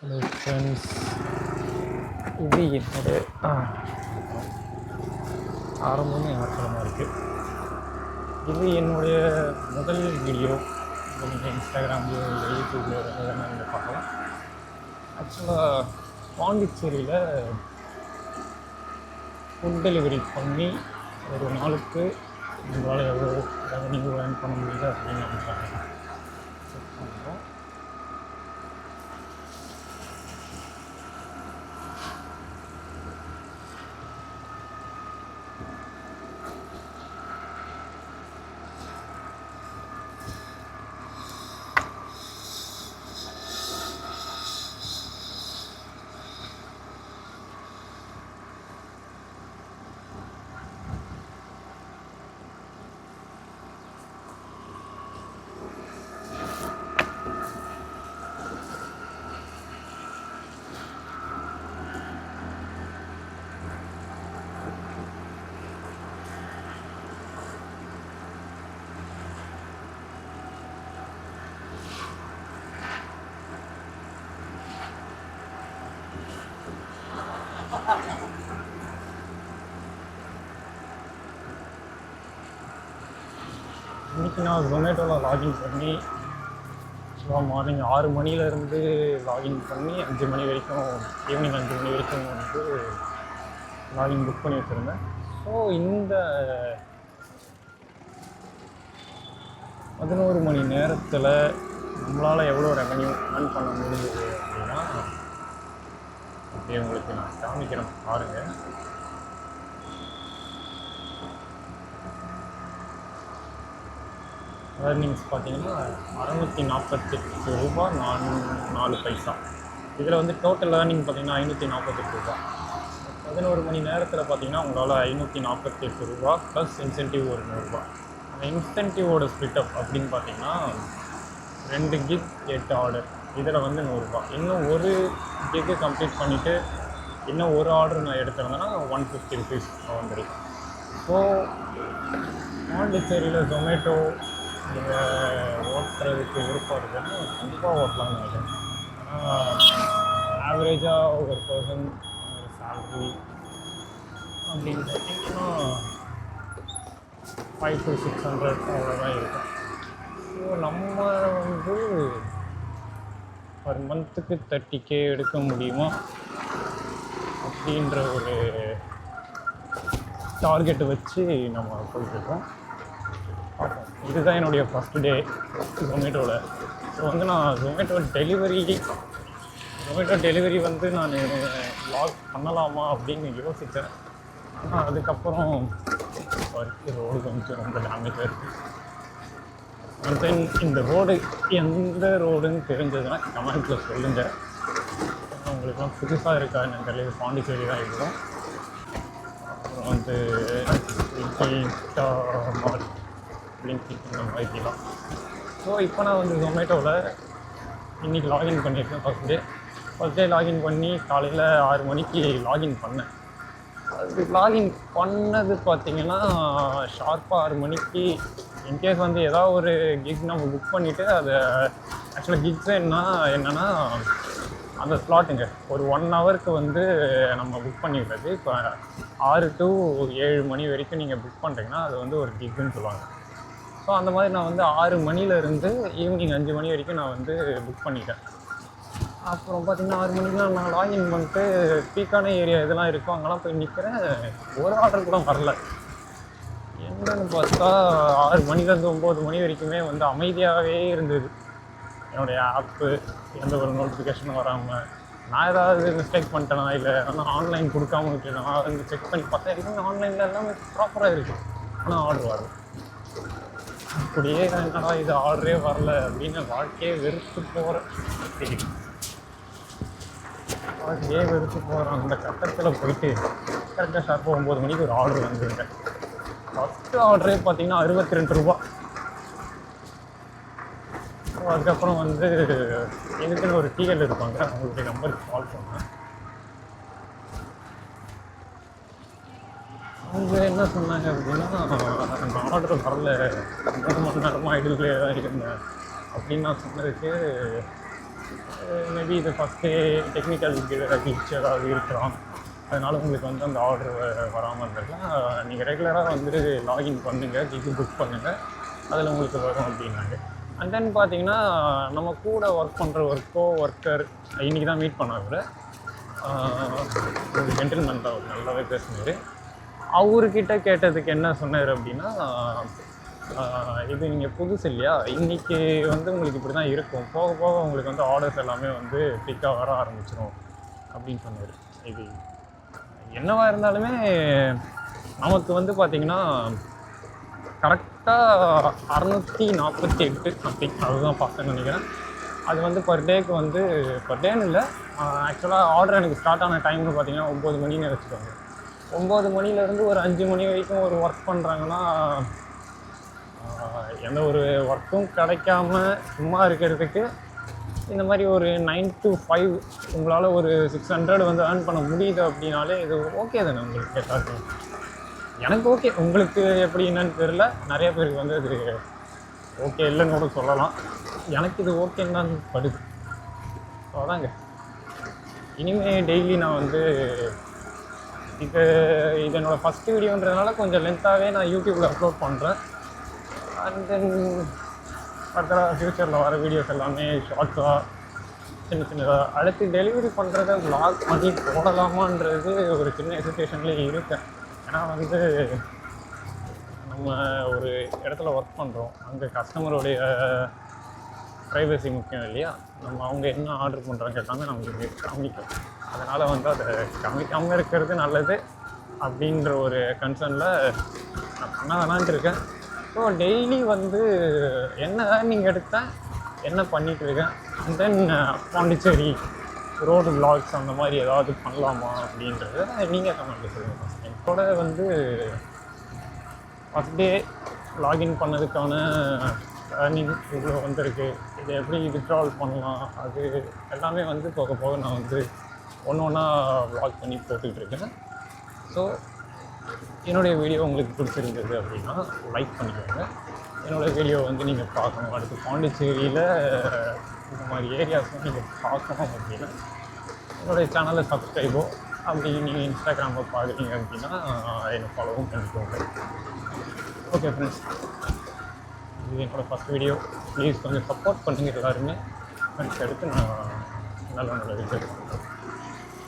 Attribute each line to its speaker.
Speaker 1: Hello friends, இது என்னோட ஆரம்பமே ஆச்சரியமாக இருக்குது. இது என்னுடைய முதல் வீடியோ. இப்போ நீங்கள் இன்ஸ்டாகிராம்லேயோ இல்லை யூடியூப்லேயோ எதனா நீங்கள் பார்க்கலாம். ஆக்சுவலாக பாண்டிச்சேரியில் ஃபுட் டெலிவரி பண்ணி ஒரு நாளுக்கு நம்மளால் எவ்வளோ ரெவன்யூ ஏர்ன் பண்ண முடியுது அப்படின்னு நம்ம செக் பண்ணுறோம். இன்றைக்கி நான் ஜொமேட்டோவில் லாகின் பண்ணி மார்னிங் 6 மணிலேருந்து லாகின் பண்ணி 5 மணி வரைக்கும், ஈவினிங் 5 மணி வரைக்கும் வந்து லாகின் புக் பண்ணி வச்சுருந்தேன். ஸோ இந்த 11 மணி நேரத்தில் நம்மளால் எவ்வளோ ரெவன்யூ ஏர்ன் பண்ண முடியுது அப்படின்னா, அப்படியே உங்களுக்கு நான் காமிக்கிறேன் பாருங்கள். ஏர்னிங்ஸ் பார்த்தீங்கன்னா 648 ரூபா 4 பைசா. இதில் வந்து டோட்டல் ஏர்னிங் பார்த்தீங்கன்னா 548 ரூபா. 11 மணி நேரத்தில் பார்த்தீங்கன்னா உங்களால் 548 ரூபா ப்ளஸ் இன்சென்டிவ் ஒரு 100 ரூபா. அந்த இன்சென்டிவோட ஸ்பிட்டப் அப்படின்னு பார்த்தீங்கன்னா 2 கிக் 8 ஆர்டர், இதில் வந்து 100 ரூபா. இன்னும் ஒரு கிக்கு கம்ப்ளீட் பண்ணிவிட்டு இன்னும் ஒரு ஆர்டர் நான் எடுத்திருந்தேன்னா 150 ருபீஸ் வந்துடும். ஸோ பாண்டிச்சேரியில் ஜொமேட்டோ நீங்கள் ஓட்டுறதுக்கு விருப்பம் இருக்குன்னா கண்டிப்பாக ஓட்டலாம்னு நினைக்கிறேன். ஆனால் ஆவரேஜாக ஒரு பர்சன் சேலரி அப்படின்னு பார்த்தீங்கன்னா 500 to 600 அவ்வளோதான் இருக்கும். ஸோ நம்ம வந்து பர் மந்த்துக்கு 30K எடுக்க முடியுமா அப்படின்ற ஒரு டார்கெட்டை வச்சு நம்ம போயிட்டுருக்கோம். இதுதான் என்னுடைய ஃபஸ்ட் டே ஜொமேட்டோவில். ஸோ வந்து நான் ஜொமேட்டோ டெலிவரி வந்து நான் லாக் பண்ணலாமா அப்படின்னு யோசித்தேன். ஆனால் அதுக்கப்புறம் ரோடு கொஞ்சம் ரொம்ப டேமேஜாக இருக்குது. அண்ட் தென் இந்த ரோடு எந்த ரோடுன்னு தெரிஞ்சதுன்னா கமெண்ட்டில் சொல்லுங்கள். உங்களுக்குலாம் புதுசாக இருக்கா என்னன்னு தெரியல. பாண்டிச்சேரி தான் இருக்கும். அப்புறம் வந்து லிங்க் இந்த மாதிரிலாம். ஸோ இப்போ நான் வந்து ஜொமேட்டோவில் இன்றைக்கி லாகின் பண்ணியிருக்கேன். ஃபஸ்ட் டே லாகின் பண்ணி காலையில் 6 மணிக்கு லாகின் பண்ணேன். அது லாகின் பண்ணது பார்த்திங்கன்னா ஷார்ப்பாக 6 மணிக்கு. இன்கேஸ் வந்து ஏதாவது ஒரு கிக் நம்ம புக் பண்ணிவிட்டு அதை ஆக்சுவலாக கிக்ஸ் என்னென்னா அந்த ஸ்லாட்டுங்க ஒரு 1 ஹவருக்கு வந்து நம்ம புக் பண்ணிடுறது. இப்போ 6 to 7 மணி வரைக்கும் நீங்கள் புக் பண்ணுறீங்கன்னா அது வந்து ஒரு கிக்குன்னு சொல்லுவாங்க. ஸோ அந்த மாதிரி நான் வந்து 6 மணிலேருந்து ஈவினிங் 5 மணி வரைக்கும் நான் வந்து புக் பண்ணிட்டேன். அப்புறம் பார்த்திங்கன்னா 6 மணிக்கெலாம் நான் லாகின் பண்ணிட்டு பீக்கான ஏரியா இதெல்லாம் இருக்கும், அங்கெல்லாம் போய் நிற்கிறேன். ஒரு ஆர்டர் கூட வரல. என்னன்னு பார்த்தா 6 மணிலேருந்து 9 மணி வரைக்குமே வந்து அமைதியாகவே இருந்தது என்னுடைய ஆப்பு. எந்த ஒரு நோட்டிஃபிகேஷனும் வராமல். நான் ஏதாவது மிஸ்டேக் பண்ணிட்டேனா இல்லை ஆனால் ஆன்லைன் கொடுக்காம விட்டுட்டேன். வந்து செக் பண்ணி பார்த்தா எல்லாமே ஆன்லைனில் எல்லாமே ப்ராப்பராக இருக்குது, ஆனால் ஆர்டர் வரல. அப்படியே என்னடா இது ஆர்டரே வரல அப்படின்னு வாழ்க்கையே வெறுத்து போகிறேன். அந்த கட்டத்தில் போயிட்டு கரெக்டாக ஷார்ப்பாக 9 மணிக்கு ஒரு ஆர்டர் வந்துருக்கேன். ஃபஸ்ட்டு ஆர்டரே பார்த்தீங்கன்னா 62 ரூபா. அதுக்கப்புறம் வந்து எனக்குன்னு ஒரு டிஎல் இருப்பாங்க, அவங்களுடைய நம்பருக்கு கால் பண்ணேன். அவங்க என்ன சொன்னாங்க அப்படின்னா, நான் ஆர்டர் வரல, 3 மணி நேரமாக ஐடியிலே தான் இருந்தேன் அப்படின்னு நான் சொன்னதுக்கு மேபி இது ஃபஸ்ட்டு டெக்னிக்கல் கிளிச் ஏதாவது இருக்கலாம், அதனால் உங்களுக்கு வந்து அந்த ஆர்டர் வராமல் இருந்திருக்கலாம். நீங்கள் ரெகுலராக வந்து லாகின் பண்ணுங்கள், டிக்கெட் புக் பண்ணுங்கள், அதில் உங்களுக்கு வரும் அப்படின்னாங்க. அண்ட் தென் பார்த்தீங்கன்னா நம்ம கூட ஒர்க் பண்ணுற ஒர்க்கர் இன்றைக்கி தான் மீட் பண்ணார். ஒரு ஜென்டில்மேன் தான், நல்லாவே பேசினார். அவர்கிட்ட கேட்டதுக்கு என்ன சொன்னார் அப்படின்னா, இது நீங்கள் புதுசு இல்லையா, இன்றைக்கி வந்து உங்களுக்கு இப்படி தான் இருக்கும், போக போக உங்களுக்கு வந்து ஆர்டர்ஸ் எல்லாமே வந்து பிக்காக வர ஆரம்பிச்சிடும் அப்படின்னு சொன்னார். இது என்னவாக இருந்தாலுமே நமக்கு வந்து பார்த்திங்கன்னா கரெக்டாக 648 சம்திங் அதுதான் பார்த்தேன்னு நினைக்கிறேன். அது வந்து பர் டேக்கு வந்து பர் டேன்னு இல்லை, ஆக்சுவலாக ஆர்டர் எனக்கு ஸ்டார்ட் ஆன டைம்னு பார்த்தீங்கன்னா 9 மணின்னு வச்சுக்கோங்க. 9 மணிலேருந்து ஒரு 5 மணி வரைக்கும் ஒரு ஒர்க் பண்ணுறாங்கன்னா எந்த ஒரு ஒர்க்கும் கிடைக்காம சும்மா இருக்கிறதுக்கு இந்த மாதிரி ஒரு 9 to 5 உங்களால் ஒரு 600 வந்து ஏர்ன் பண்ண முடியுது அப்படின்னாலே இது ஓகே தானே உங்களுக்கு கேட்டால். எனக்கு ஓகே, உங்களுக்கு எப்படி என்னன்னு தெரியல, நிறைய பேருக்கு வந்து அது ஓகே இல்லைன்னு கூட சொல்லலாம். எனக்கு இது ஓகேன்னு தான் படுது. ஸோ அதாங்க, இனிமேல் டெய்லி நான் வந்து இது என்னோடய ஃபஸ்ட்டு வீடியோன்றதுனால கொஞ்சம் லென்த்தாகவே நான் யூடியூப்பில் அப்லோட் பண்ணுறேன். அண்ட் தென் ஃபர்தராக ஃப்யூச்சரில் வர வீடியோஸ் எல்லாமே ஷார்ட்ஸாக சின்னதாக அடுத்து டெலிவரி பண்ணுறத vlog பண்ணி போடலாமான்றது ஒரு சின்ன எஜுகேஷன்லேயே இருக்கேன். ஏன்னா வந்து நம்ம ஒரு இடத்துல ஒர்க் பண்ணுறோம், அங்கே கஸ்டமருடைய ப்ரைவசி முக்கியம் இல்லையா, நம்ம அவங்க என்ன ஆர்டர் பண்ணுறாங்க எல்லாமே நமக்கு காமிக்கும். அதனால் வந்து அதை காமிக்காமல் இருக்கிறது நல்லது அப்படின்ற ஒரு கன்சர்னில் நான் பண்ண வேணான்ட்டு இருக்கேன். ஸோ டெய்லி வந்து என்ன ஏர்னிங் எடுத்தேன், என்ன பண்ணிகிட்டு இருக்கேன், and then Pondicherry road vlogs அந்த மாதிரி ஏதாவது பண்ணலாமா அப்படின்றத நீங்கள் கமெண்ட் சொல்லுங்கள். ஃபஸ்ட் என்னோட வந்து ஃபஸ்ட் டே லாகின் பண்ணதுக்கான ஏர்னிங் இவ்வளோ வந்திருக்கு, இதை எப்படி வித்ட்ரால் பண்ணலாம், அது எல்லாமே வந்து போக போக நான் வந்து ஒன்று ஒன்றா விளாக் பண்ணி போட்டுக்கிட்டு இருக்கேன். ஸோ என்னுடைய வீடியோ உங்களுக்கு பிடிச்சிருந்தது அப்படின்னா லைக் பண்ணிக்கோங்க. என்னோடய வீடியோ வந்து நீங்கள் பார்க்கணும், அடுத்து பாண்டிச்சேரியில் இந்த மாதிரி ஏரியாஸும் நீங்கள் பார்க்கணும் அப்படின்னா என்னுடைய சேனலை சப்ஸ்கிரைபோ, அப்படி நீங்கள் இன்ஸ்டாகிராமில் பார்க்குறீங்க அப்படின்னா என்னை ஃபாலோவும் பண்ணிக்கோங்க. ஓகே ஃப்ரெண்ட்ஸ், இது என்னோடய ஃபஸ்ட் வீடியோ. ப்ளீஸ் கொஞ்சம் சப்போர்ட் பண்ணுங்கள் எல்லாருமே. ஃப்ரெண்ட்ஸ் எடுத்து நான் நல்ல வீடியோ